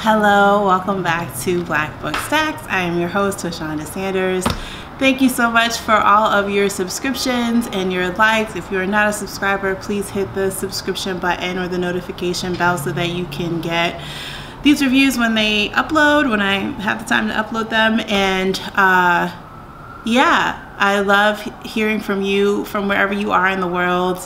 Hello, welcome back to Black Book Stacks. I am your host, Toshonda Sanders. Thank you so much for all of your subscriptions and your likes. If you're not a subscriber, please hit the subscription button or the notification bell so that you can get these reviews when they upload, when I have the time to upload them. And yeah, I love hearing from you from wherever you are in the world,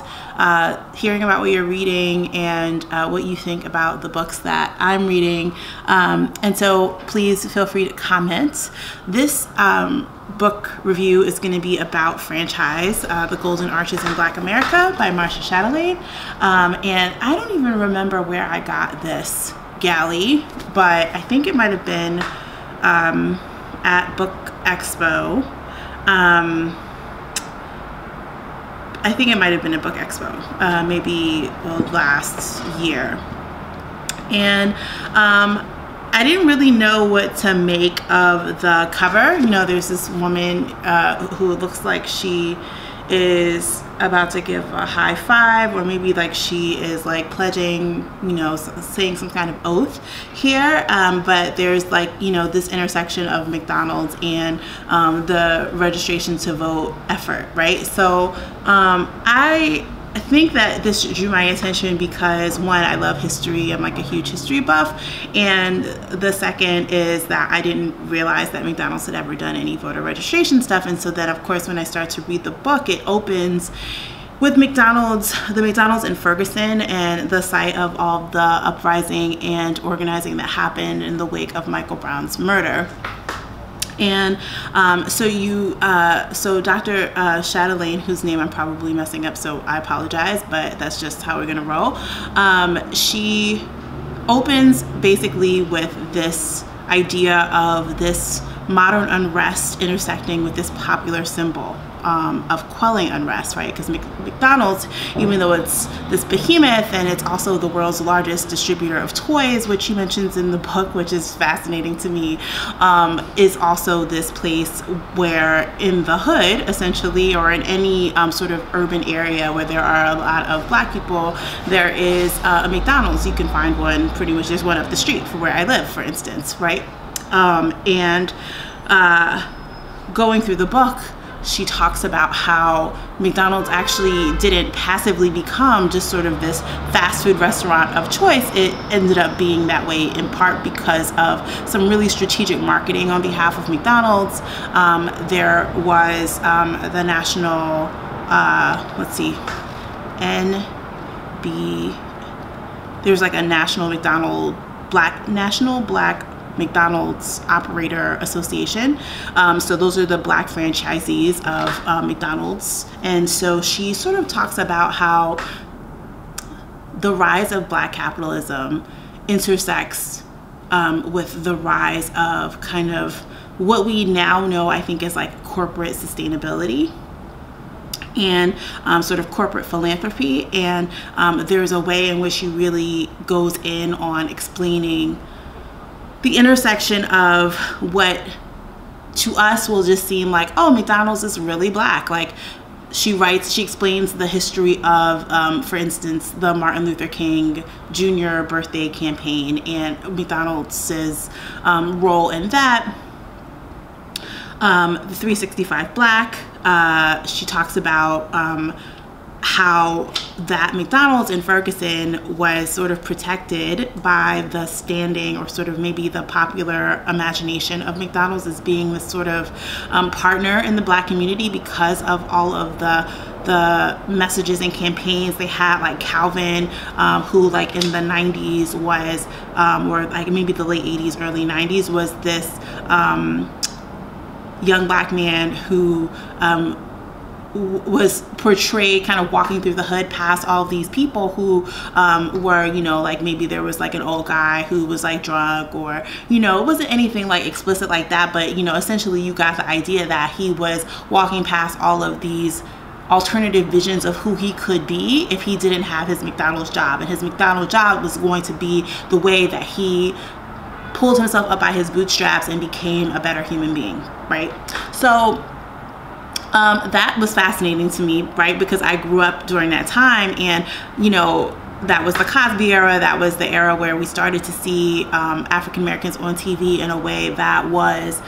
hearing about what you're reading and what you think about the books that I'm reading. And so please feel free to comment. This book review is going to be about franchise, The Golden Arches in Black America by Marcia Chatelain. And I don't even remember where I got this galley, but I think it might have been at Book Expo. I think it might have been a Book Expo, maybe last year. And I didn't really know what to make of the cover. You know, there's this woman who looks like she is about to give a high five, or maybe like she is like pledging, you know, saying some kind of oath here, but there's like, you know, this intersection of McDonald's and the registration to vote effort, right? So I think that this drew my attention because, one, I love history. I'm like a huge history buff, and the second is that I didn't realize that McDonald's had ever done any voter registration stuff. And so then, of course, when I start to read the book, it opens with the McDonald's in Ferguson, and the site of all the uprising and organizing that happened in the wake of Michael Brown's murder. And so Dr. Chatelain, whose name I'm probably messing up, so I apologize, but that's just how we're gonna roll. She opens basically with this idea of this modern unrest intersecting with this popular symbol of quelling unrest, right? Because McDonald's, even though it's this behemoth and it's also the world's largest distributor of toys, which she mentions in the book, which is fascinating to me, is also this place where in the hood, essentially, or in any sort of urban area where there are a lot of Black people, there is a McDonald's. You can find one, pretty much there's one up the street from where I live, for instance, right? Going through the book, she talks about how McDonald's actually didn't passively become just sort of this fast food restaurant of choice. It ended up being that way in part because of some really strategic marketing on behalf of McDonald's. There was the national, let's see, there's like a national Black McDonald's Operator Association. So those are the Black franchisees of McDonald's. And so she sort of talks about how the rise of Black capitalism intersects with the rise of kind of what we now know, I think, is like corporate sustainability and sort of corporate philanthropy. And there's a way in which she really goes in on explaining the intersection of what to us will just seem like, oh, McDonald's is really Black. Like she explains the history of, for instance, the Martin Luther King Jr. birthday campaign and McDonald's role in that. The 365 Black, she talks about how that McDonald's in Ferguson was sort of protected by the standing, or sort of maybe the popular imagination of McDonald's as being this sort of partner in the Black community because of all of the messages and campaigns they had. Like Calvin, who like in the 90s was, or like maybe the late 80s, early 90s, was this young Black man who was portrayed kind of walking through the hood past all these people who were, you know, like maybe there was like an old guy who was like drunk, or, you know, it wasn't anything like explicit like that, but, you know, essentially you got the idea that he was walking past all of these alternative visions of who he could be if he didn't have his McDonald's job. And his McDonald's job was going to be the way that he pulled himself up by his bootstraps and became a better human being, right? So that was fascinating to me, right? Because I grew up during that time, and, you know, that was the Cosby era. That was the era where we started to see African Americans on TV in a way that was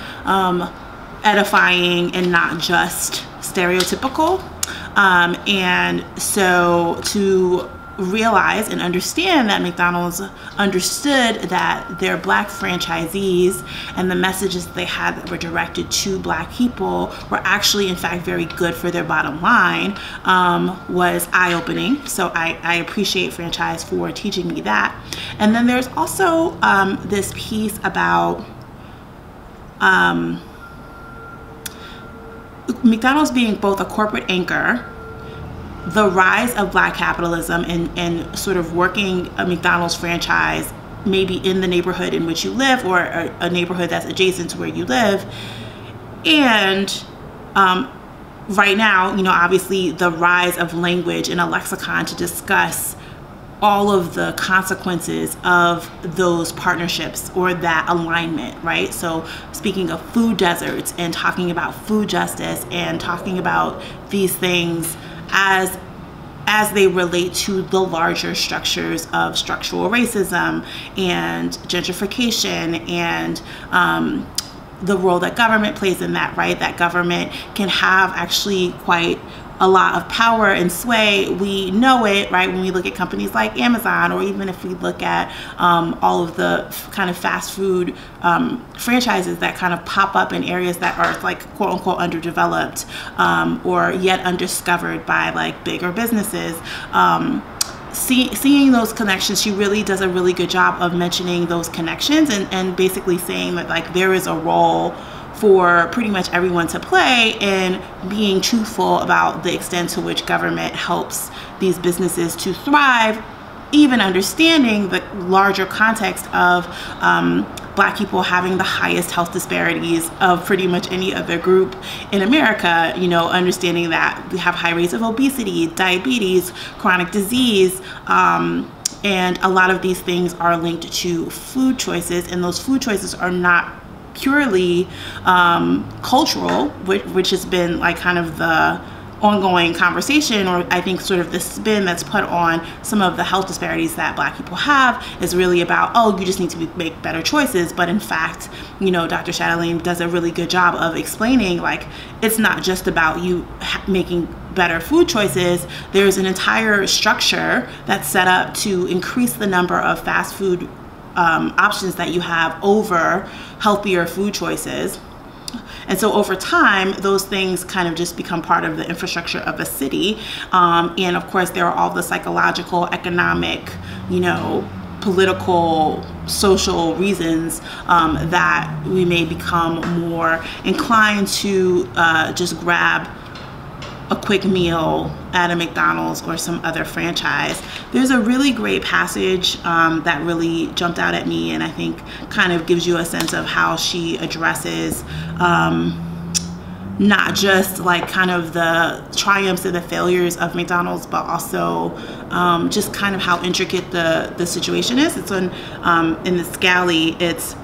edifying and not just stereotypical. And so to realize and understand that McDonald's understood that their Black franchisees and the messages they had that were directed to Black people were actually in fact very good for their bottom line was eye-opening. So I appreciate franchise for teaching me that. And then there's also this piece about McDonald's being both a corporate anchor, the rise of Black capitalism, and sort of working a McDonald's franchise maybe in the neighborhood in which you live, or a neighborhood that's adjacent to where you live. And right now, you know, obviously the rise of language and a lexicon to discuss all of the consequences of those partnerships or that alignment, right? So speaking of food deserts and talking about food justice and talking about these things as they relate to the larger structures of structural racism and gentrification and the role that government plays in that, right? That government can have actually quite a lot of power and sway. We know it, right, when we look at companies like Amazon, or even if we look at all of the kind of fast food franchises that kind of pop up in areas that are like quote unquote underdeveloped or yet undiscovered by like bigger businesses. Seeing those connections, she really does a really good job of mentioning those connections and basically saying that like there is a role for pretty much everyone to play in being truthful about the extent to which government helps these businesses to thrive, even understanding the larger context of Black people having the highest health disparities of pretty much any other group in America, you know, understanding that we have high rates of obesity, diabetes, chronic disease, and a lot of these things are linked to food choices, and those food choices are not purely cultural, which has been like kind of the ongoing conversation, or I think sort of the spin that's put on some of the health disparities that Black people have is really about, oh, you just need to make better choices. But in fact, you know, Dr. Chatelain does a really good job of explaining like it's not just about you making better food choices. There's an entire structure that's set up to increase the number of fast food options that you have over healthier food choices. And so over time, those things kind of just become part of the infrastructure of a city. And of course, there are all the psychological, economic, you know, political, social reasons that we may become more inclined to just grab a quick meal at a McDonald's or some other franchise. There's a really great passage that really jumped out at me, and I think kind of gives you a sense of how she addresses not just like kind of the triumphs and the failures of McDonald's, but also just kind of how intricate the situation is. It's on in the Scally, it's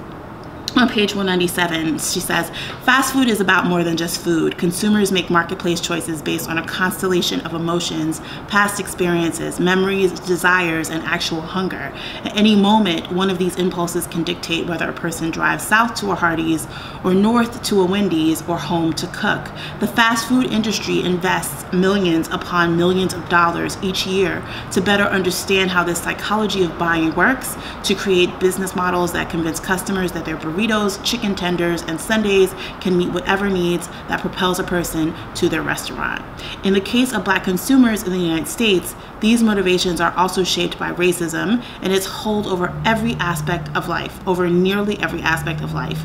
on page 197, she says, fast food is about more than just food. Consumers make marketplace choices based on a constellation of emotions, past experiences, memories, desires, and actual hunger. At any moment, one of these impulses can dictate whether a person drives south to a Hardee's or north to a Wendy's or home to cook. The fast food industry invests millions upon millions of dollars each year to better understand how this psychology of buying works, to create business models that convince customers that their burritos, chicken tenders, and sundaes can meet whatever needs that propels a person to their restaurant. In the case of Black consumers in the United States, these motivations are also shaped by racism and its hold over every aspect of life, over nearly every aspect of life,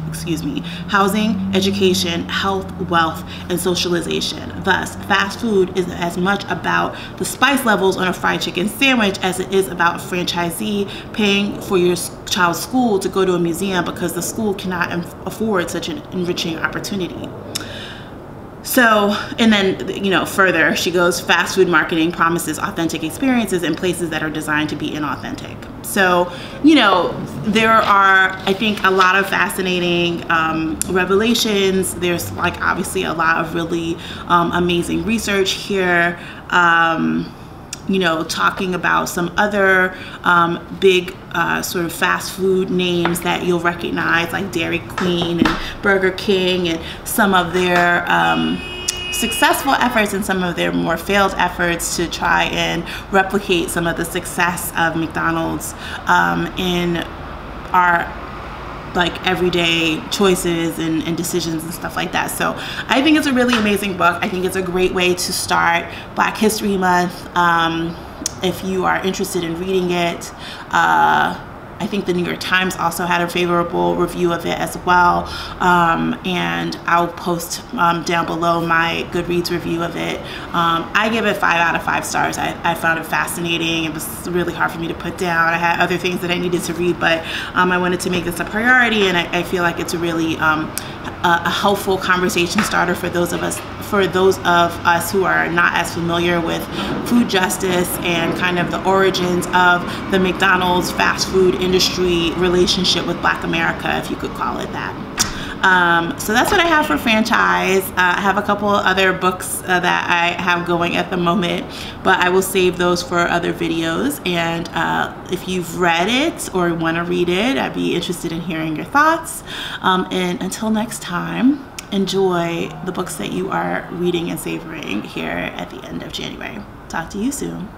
housing, education, health, wealth, and socialization. Thus, fast food is as much about the spice levels on a fried chicken sandwich as it is about a franchisee paying for your child's school to go to a museum because the school cannot afford such an enriching opportunity. So, and then, you know, further, she goes, fast food marketing promises authentic experiences in places that are designed to be inauthentic. So, you know, there are, I think, a lot of fascinating revelations. There's like obviously a lot of really amazing research here. you know, talking about some other big sort of fast food names that you'll recognize, like Dairy Queen and Burger King, and some of their successful efforts and some of their more failed efforts to try and replicate some of the success of McDonald's in our like everyday choices and decisions and stuff like that. So I think it's a really amazing book. I think it's a great way to start Black History Month if you are interested in reading it. I think the New York Times also had a favorable review of it as well, and I'll post down below my Goodreads review of it. I give it 5 out of 5 stars. I found it fascinating. It was really hard for me to put down. I had other things that I needed to read, but I wanted to make this a priority, and I feel like it's a really a helpful conversation starter for those of us who are not as familiar with food justice and kind of the origins of the McDonald's fast food industry relationship with Black America, if you could call it that. So that's what I have for franchise. I have a couple other books that I have going at the moment, but I will save those for other videos. And if you've read it or want to read it, I'd be interested in hearing your thoughts. And until next time, enjoy the books that you are reading and savoring here at the end of January. Talk to you soon.